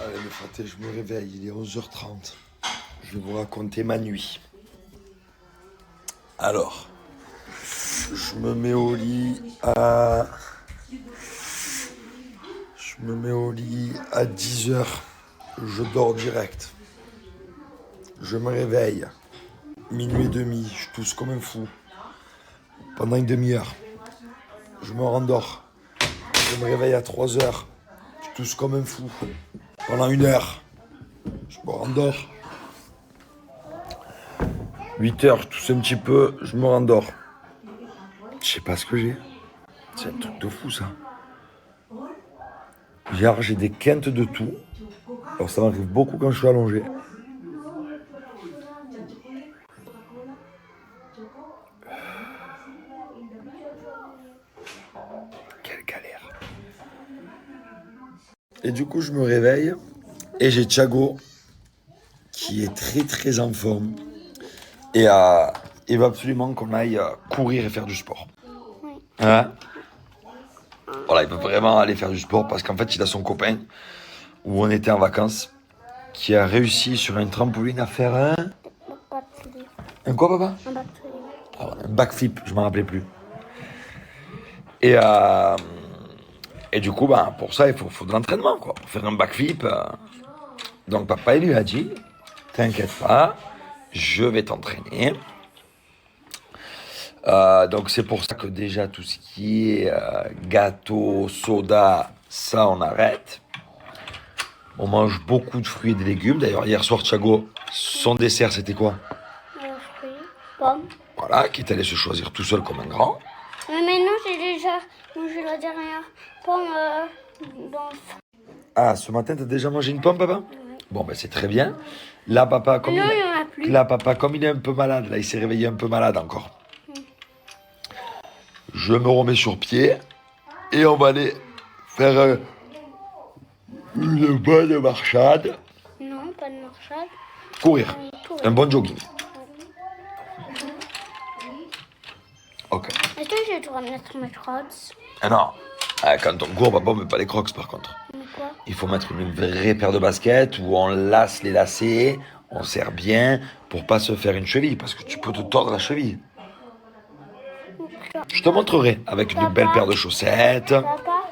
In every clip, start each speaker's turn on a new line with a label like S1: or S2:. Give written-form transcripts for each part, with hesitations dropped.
S1: Allez mes fratés, je me réveille, il est 11h30. Je vais vous raconter ma nuit. Alors, je me mets au lit à... Je me mets au lit à 10h. Je dors direct. Je me réveille. Minuit et demi, je tousse comme un fou. Pendant une demi-heure. Je me rendors. Je me réveille à 3h. Je tousse comme un fou. Pendant 1 heure. Je me rendors. 8h, je tousse un petit peu, je me rendors. Je sais pas ce que j'ai. C'est un truc de fou ça. Genre, j'ai des quintes de tout. Alors ça m'arrive beaucoup quand je suis allongé. Quelle galère. Et du coup, je me réveille et j'ai Thiago qui est très très en forme. Et il va absolument qu'on aille courir et faire du sport. Hein? Voilà, il veut vraiment aller faire du sport parce qu'en fait, il a son copain où on était en vacances qui a réussi sur une trampoline à faire un quoi, papa?
S2: Un backflip.
S1: Ah, un backflip, je m'en rappelais plus. Et, euh, et du coup, bah, pour ça, il faut de l'entraînement, quoi. Pour faire un backflip. Donc, papa, il lui a dit, t'inquiète pas, je vais t'entraîner. Donc, c'est pour ça que déjà, tout ce qui est gâteau, soda, ça, on arrête. On mange beaucoup de fruits et de légumes. D'ailleurs, hier soir, Thiago, son dessert, c'était quoi?
S2: Fruits, pommes.
S1: Voilà, qui est allé se choisir tout seul comme un grand.
S2: Mais non, j'ai déjà mangé la dernière pomme dans le...
S1: Ah, ce matin, t'as déjà mangé une pomme, papa? Bon, ben c'est très bien. Là, papa, comme
S2: Non,
S1: il...
S2: il n'y en a plus.
S1: Là, papa, comme il est un peu malade, là, il s'est réveillé un peu malade encore. Je me remets sur pied et on va aller faire une bonne marchade.
S2: Non, pas de marchade.
S1: Courir.
S2: Courir.
S1: Un bon jogging. Ok.
S2: Est-ce que je dois mettre mes crocs?
S1: Ah non. Ah, quand on court, papa, on met pas les crocs par contre.
S2: Mais quoi?
S1: Il faut mettre une vraie paire de baskets où on lace les lacets, on serre bien pour pas se faire une cheville parce que tu peux te tordre la cheville. Je te montrerai avec une belle paire de chaussettes.
S2: Papa,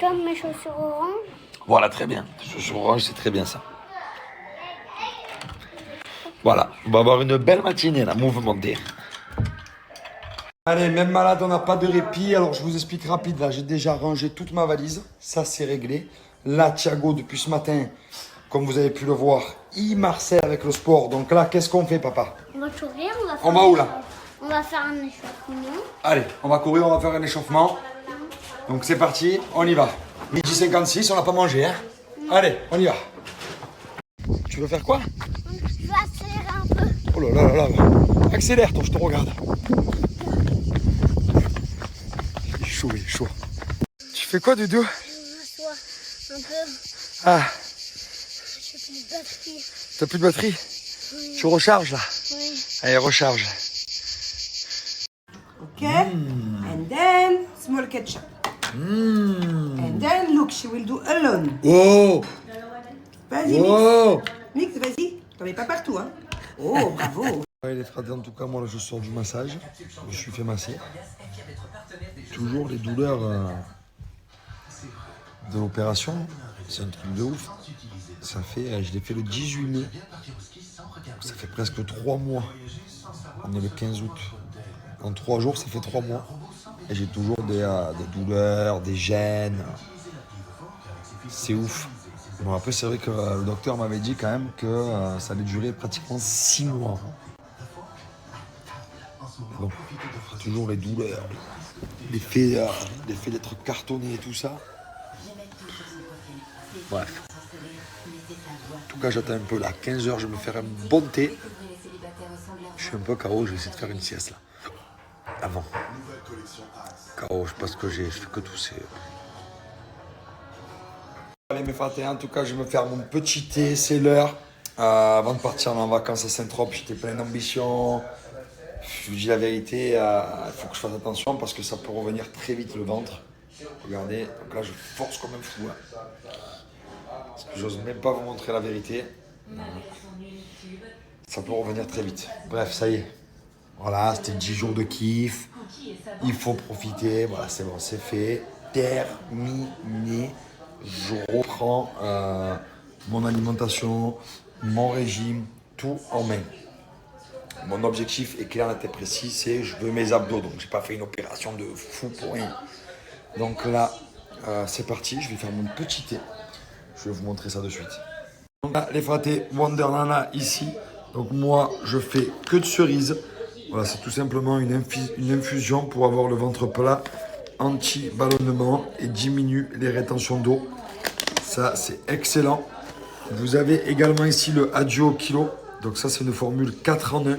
S2: comme mes chaussures oranges.
S1: Voilà, très bien. Chaussures orange, c'est très bien ça. Voilà, on va avoir une belle matinée là, mouvementée. Allez, même malade, on n'a pas de répit. Alors, je vous explique rapide. Là, j'ai déjà rangé toute ma valise. Ça, c'est réglé. Là, Thiago, depuis ce matin, comme vous avez pu le voir, il marcelle avec le sport. Donc là, qu'est-ce qu'on fait, papa?
S2: On va courir, on va faire...
S1: On va où, là?
S2: On va faire un échauffement.
S1: Allez, on va courir, on va faire un échauffement. Donc, c'est parti, on y va. 12h56, on n'a pas mangé, hein? Allez, on y va. Tu veux faire quoi?
S2: Je vais accélérer un peu.
S1: Oh là là là là. Accélère, toi, je te regarde. Il est chaud, il est chaud. Tu fais quoi, Doudou?
S2: Je m'assois un peu.
S1: Ah,
S2: J'ai plus de batterie.
S1: t'as plus de batterie?
S2: Oui.
S1: Tu recharges, là?
S2: Oui.
S1: Allez, recharge.
S3: Okay, and then small ketchup. And then look, she will do alone.
S1: Oh!
S3: Vas-y,
S1: Oh!
S3: mix, vas-y. T'en mets pas partout, hein. Oh, bravo.
S1: Ouais, les fratés, en tout cas, moi, là, je sors du massage. Je me suis fait masser. Toujours les douleurs de l'opération. C'est un truc de ouf. Ça fait, je l'ai fait le 18 mai. Ça fait presque 3 mois. On est le 15 août. En 3 jours, ça fait 3 mois. Et j'ai toujours des douleurs, des gènes. C'est ouf. Bon, après, c'est vrai que le docteur m'avait dit quand même que ça allait durer pratiquement 6 mois. Bon, toujours les douleurs, l'effet d'être cartonné et tout ça. Bref. En tout cas, j'attends un peu là. 15h, je vais me faire un bon thé. Je suis un peu KO, je vais essayer de faire une sieste là. Avant. KO, je sais pas ce que j'ai, je fais que tousser. Allez mes fratés, en tout cas, je vais me faire mon petit thé, c'est l'heure. Avant de partir en vacances à Saint-Trope, j'étais plein d'ambition. Je vous dis la vérité, il faut que je fasse attention parce que ça peut revenir très vite le ventre. Regardez, donc là je force comme un fou. Hein. Parce que j'ose même pas vous montrer la vérité. Ça peut revenir très vite. Bref, ça y est. Voilà, c'était 10 jours de kiff. Il faut profiter. Voilà, c'est bon, c'est fait. Terminé. Je reprends mon alimentation, mon régime, tout en main. Mon objectif est clair, net et précis, c'est je veux mes abdos. Donc, j'ai pas fait une opération de fou pour rien. Donc là, c'est parti. Je vais faire mon petit thé. Je vais vous montrer ça de suite. Donc là, les fratés Wonder Nana ici. Donc moi, je fais que de cerises. Voilà, c'est tout simplement une infusion pour avoir le ventre plat, anti-ballonnement et diminue les rétentions d'eau. Ça, c'est excellent. Vous avez également ici le Adio Kilo. Donc ça, c'est une formule 4 en 1.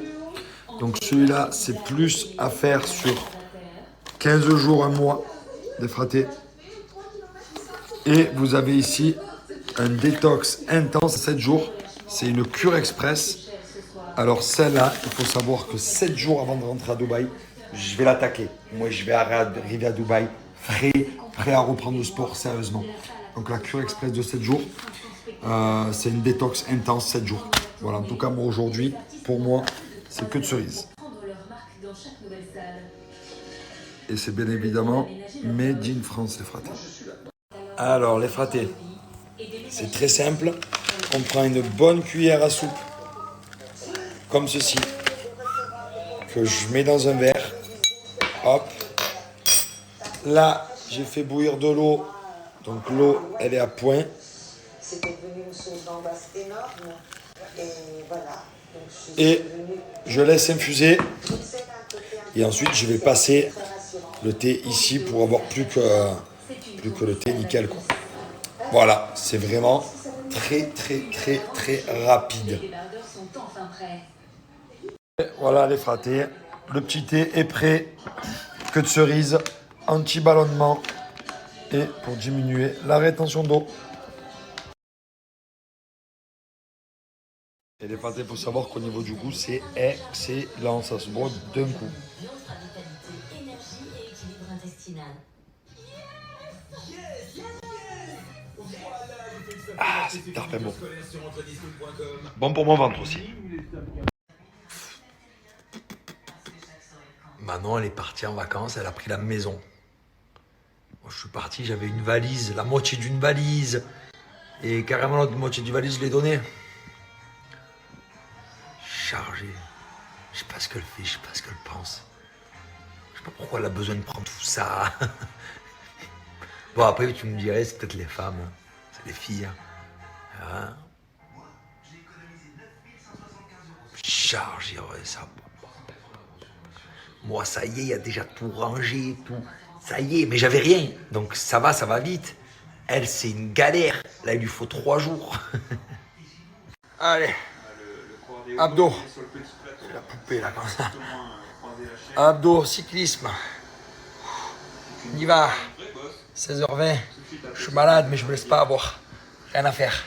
S1: Donc celui-là, c'est plus à faire sur 15 jours, un mois, des fratés. Et vous avez ici un détox intense 7 jours. C'est une cure express. Alors celle-là, il faut savoir que 7 jours avant de rentrer à Dubaï, je vais l'attaquer. Moi, je vais arriver à Dubaï prêt à reprendre le sport sérieusement. Donc la cure express de 7 jours, c'est une détox intense 7 jours. Voilà, en tout cas, moi aujourd'hui, pour moi, c'est que de cerises. Et c'est bien évidemment made in France, les fratés. Alors, les fratés, c'est très simple. On prend une bonne cuillère à soupe, comme ceci, que je mets dans un verre. Hop. Là, j'ai fait bouillir de l'eau. Donc l'eau, elle est à point.
S4: C'était devenu une sauce d'angoisse énorme. Et voilà.
S1: Et je laisse infuser. Et ensuite, je vais passer le thé ici pour avoir plus que le thé nickel, quoi. Voilà, c'est vraiment très rapide. Et voilà les fratés. Le petit thé est prêt. Que de cerises, anti-ballonnement et pour diminuer la rétention d'eau. Et les fratés, il faut savoir qu'au niveau du goût, c'est excellent. Ça se boit d'un coup. Ah, c'est tarpin bon. Bon pour mon ventre aussi. Manon, elle est partie en vacances, elle a pris la maison. Moi, je suis parti, j'avais une valise, la moitié d'une valise. Et carrément l'autre moitié du valise, je l'ai donnée. Chargée. Je sais pas ce qu'elle fait, je sais pas ce qu'elle pense. Je sais pas pourquoi elle a besoin de prendre tout ça. Bon, après, tu me dirais, c'est peut-être les femmes. Hein. C'est les filles. Hein. Chargé, ouais, ça. Moi, ça y est, il y a déjà tout rangé, tout. Ça y est, mais j'avais rien. Donc ça va vite. Elle, c'est une galère. Là, il lui faut 3 jours. Allez. Abdos. La poupée, là, comme ça. Abdos, cyclisme. On y va. 16h20. Je suis malade, mais je me laisse pas avoir. Rien à faire.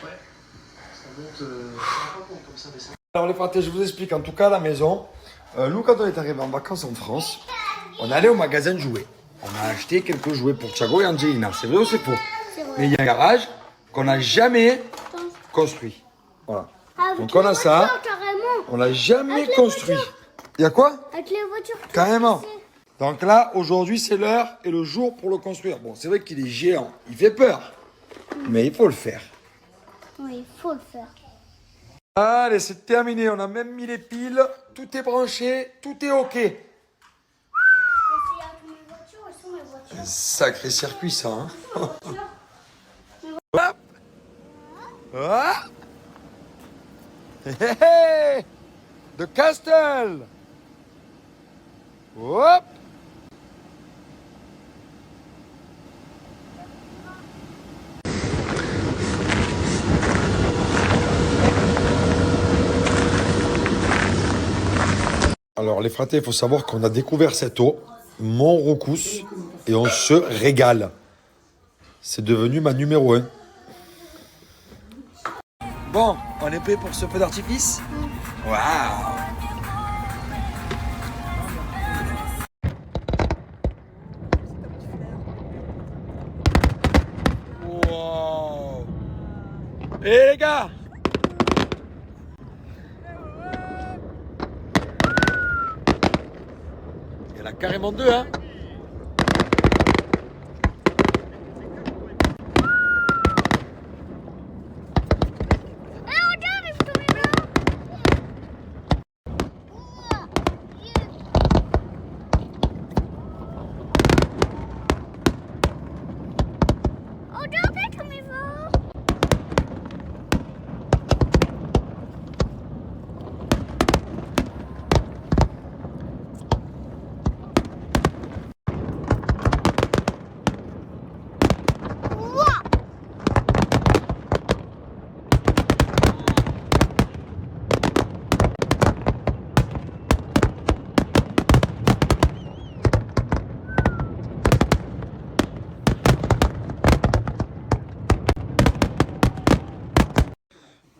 S1: Alors les fratés, je vous explique. En tout cas, à la maison, nous, quand on est arrivé en vacances en France, on est allé au magasin de jouets. On a acheté quelques jouets pour Thiago et Angelina. C'est vrai ou c'est faux?
S2: C'est vrai.
S1: Mais il y a un garage qu'on n'a jamais construit. Voilà. Donc on a ça. On l'a jamais construit. Il y a quoi?
S2: Avec les voitures.
S1: Carrément. Donc là, aujourd'hui, c'est l'heure et le jour pour le construire. Bon, c'est vrai qu'il est géant. Il fait peur. Mais il faut le faire.
S2: Oui, il faut le faire.
S1: Allez, c'est terminé. On a même mis les piles. Tout est branché. Tout est OK. Sacré circuit, ça. Hein. Hop. Hop. Hey, hey. The Castle. Hop. Alors les fratés, il faut savoir qu'on a découvert cette eau, Montroucous, et on se régale. C'est devenu ma numéro 1. Bon, on est prêt pour ce feu d'artifice? Waouh! Wow! Et les gars! Il y en a carrément deux, hein?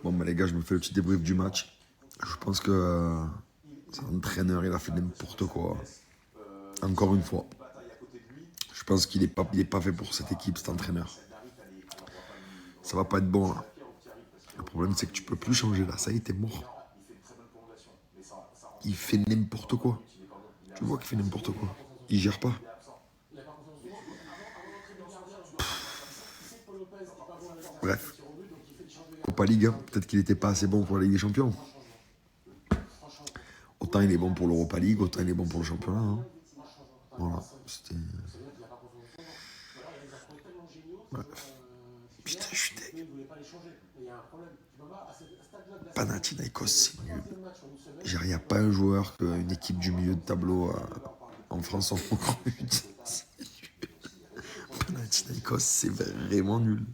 S1: Bon, bah les gars, je me fais le petit débrief du match. Je pense que l'entraîneur, il a fait n'importe quoi. Encore une fois. Je pense qu'il n'est pas fait pour cette équipe, cet entraîneur. Ça va pas être bon, là. Le problème, c'est que tu peux plus changer, là. Ça y est, t'es mort. Il fait n'importe quoi. Tu vois qu'il fait n'importe quoi. Il gère pas. Bref. Pas Ligue, hein. Peut-être qu'il n'était pas assez bon pour la Ligue des Champions. Autant il est bon pour l'Europa League, autant il est bon pour le championnat. Hein. Voilà, c'était... Bref. Putain, je suis deg. Panathinaikos, c'est nul. Il n'y a pas un joueur qu'une équipe du milieu de tableau en France en recrute. Panathinaikos, c'est vraiment nul.